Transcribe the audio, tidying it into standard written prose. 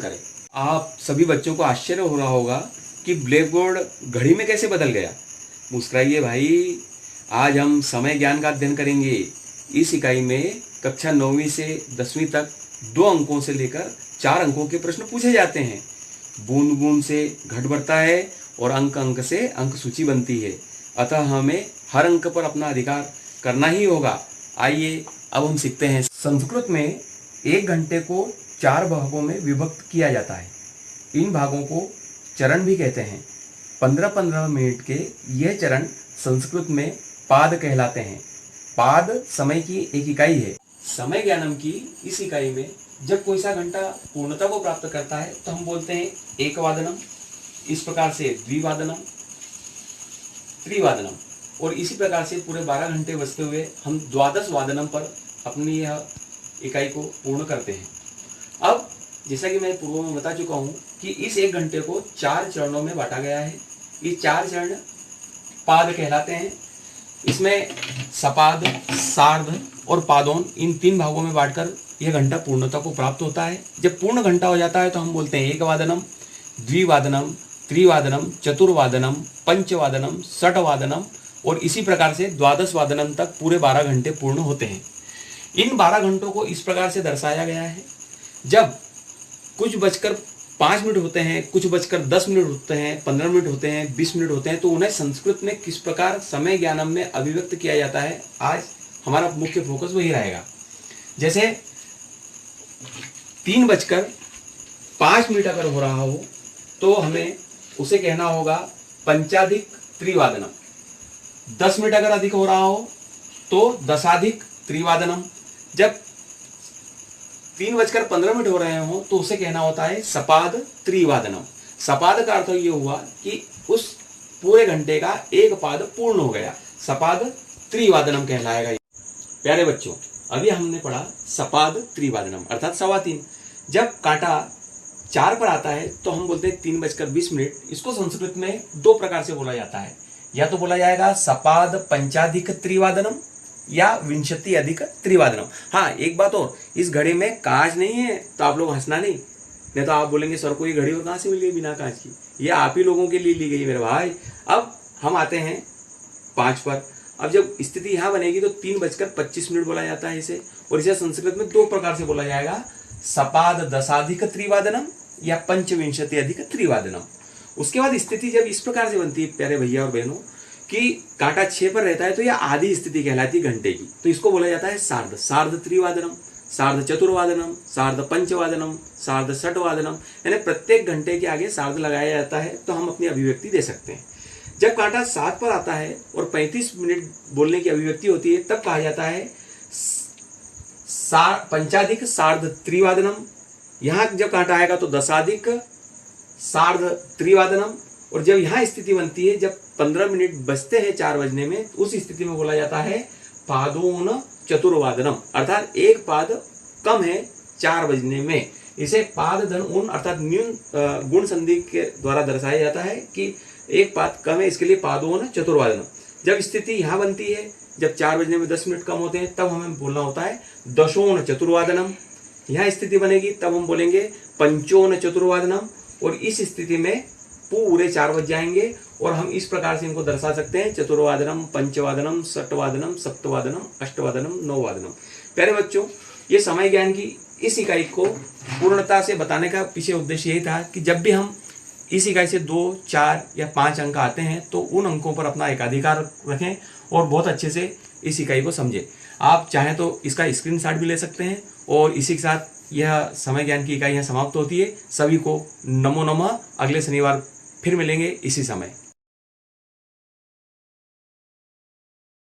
करें। आप सभी बच्चों को आश्चर्य हो रहा होगा कि ब्लैक बोर्ड घड़ी में कैसे बदल गया। मुस्कुराइए भाई, आज हम समय ज्ञान का अध्ययन करेंगे। इस इकाई में कक्षा 9वीं से 10वीं तक 2 अंकों से लेकर 4 अंकों के प्रश्न पूछे जाते हैं। बूंद बूंद से घट बढ़ता है और अंक अंक से अंक सूची बनती है, अतः हमें हर अंक पर अपना अधिकार करना ही होगा। आइए अब हम सीखते हैं। संस्कृत में 1 घंटे को 4 भागों में विभक्त किया जाता है। इन भागों को चरण भी कहते हैं। 15-15 मिनट के यह चरण संस्कृत में पाद कहलाते हैं। पाद समय की एक इकाई है। समय ज्ञानम की इस इकाई में जब कोई सा घंटा पूर्णता को प्राप्त करता है तो हम बोलते हैं एकवादनम। इस प्रकार से द्विवादनम, त्रिवादनम, और इसी प्रकार से पूरे 12 घंटे बजते हुए हम द्वादश वादनम पर अपनी यह इकाई को पूर्ण करते हैं। अब जैसा कि मैं पूर्व में बता चुका हूँ कि इस 1 घंटे को 4 चरणों में बांटा गया है। ये 4 चरण पाद कहलाते हैं। इसमें सपाद, सार्ध और पादोन, इन 3 भागों में बांटकर यह घंटा पूर्णता को प्राप्त होता है। जब पूर्ण घंटा हो जाता है तो हम बोलते हैं एकवादनम, द्विवादनम, त्रिवादनम, चतुर्वादनम, पंचवादनम, षटवादनम, और इसी प्रकार से द्वादश वादनम तक पूरे 12 घंटे पूर्ण होते हैं। इन 12 घंटों को इस प्रकार से दर्शाया गया है। जब कुछ बजकर 5 मिनट होते हैं, कुछ बजकर 10 मिनट होते हैं, 15 मिनट होते हैं, 20 मिनट होते हैं, तो उन्हें संस्कृत में किस प्रकार समय ज्ञानम में अभिव्यक्त किया जाता है, आज हमारा मुख्य फोकस वही रहेगा। जैसे 3:05 अगर हो रहा हो तो हमें उसे कहना होगा पंचाधिक त्रिवादनम। 10 मिनट अगर अधिक हो रहा हो तो दशाधिक त्रिवादनम। जब 3:15 हो रहे हो तो उसे कहना होता है सपाद त्रिवादनम। सपाद का अर्थ ये हुआ कि उस पूरे घंटे का एक पाद पूर्ण हो गया, सपाद त्रिवादनम कहलाएगा। प्यारे बच्चों, अभी हमने पढ़ा सपाद त्रिवादनम अर्थात 3:15। जब कांटा 4 पर आता है तो हम बोलते हैं 3:20। इसको संस्कृत में 2 प्रकार से बोला जाता है। या तो बोला जाएगा सपाद पंचाधिक त्रिवादनम या विंशति अधिक त्रिवादनम। हाँ, एक बात और, इस घड़ी में कांच नहीं है तो आप लोग हंसना नहीं तो आप बोलेंगे सर को ये घड़ी और कहाँ से मिल गई बिना कांच की, ये आप ही लोगों के लिए ली गई मेरे भाई। अब हम आते हैं 5 पर। अब जब स्थिति यहाँ बनेगी तो 3:25 बोला जाता है इसे, और इसे संस्कृत में 2 प्रकार से बोला जाएगा, सपाद दशाधिक त्रिवादनम या पंचविंशति अधिक त्रिवादनम। उसके बाद स्थिति जब इस प्रकार से बनती है प्यारे भैया और बहनों कि कांटा 6 पर रहता है तो यह आधी स्थिति कहलाती है घंटे की, तो इसको बोला जाता है सार्ध। सार्ध त्रिवादनम, सार्ध चतुर्वादनम, सार्ध पंचवादनम, सार्ध षटवादनम, यानी प्रत्येक घंटे के आगे सार्ध लगाया जाता है तो हम अपनी अभिव्यक्ति दे सकते हैं। जब कांटा 7 पर आता है और 35 मिनट बोलने की अभिव्यक्ति होती है तब कहा जाता है पंचाधिक सार्ध त्रिवादनम। यहाँ जब कांटा आएगा तो दशाधिक सार्ध त्रिवादनम, और जब यहाँ स्थिति बनती है जब 15 मिनट बजते हैं 4 बजने में, उस स्थिति में बोला जाता है पादोन चतुर्वादनम, अर्थात एक पाद कम है 4 बजने में। इसे पाद धन ऊन अर्थात न्यून गुण संधि के द्वारा दर्शाया जाता है कि एक पाद कम है, इसके लिए पादोन चतुर्वादनम। जब स्थिति यहाँ बनती है जब 4 बजने में 10 मिनट कम होते हैं तब हमें बोलना होता है दशोन चतुर्वादनम। यहाँ स्थिति बनेगी तब हम बोलेंगे पंचोन चतुर्वादनम, और इस स्थिति में पूरे 4 बज जाएंगे और हम इस प्रकार से इनको दर्शा सकते हैं चतुर्वादनम, पंचवादनम, षटवादनम, सप्तवादनम, अष्टवादनम, नौवादनम। प्यारे बच्चों, ये समय ज्ञान की इस इकाई को पूर्णता से बताने का पीछे उद्देश्य यही था कि जब भी हम इस इकाई से 2, 4 या 5 अंक आते हैं तो उन अंकों पर अपना एकाधिकार रखें और बहुत अच्छे से इस इकाई को समझें। आप चाहें तो इसका स्क्रीनशॉट भी ले सकते हैं। और इसी के साथ यह समय ज्ञान की इकाई यहाँ समाप्त होती है। सभी को नमो नमः। अगले शनिवार फिर मिलेंगे इसी समय।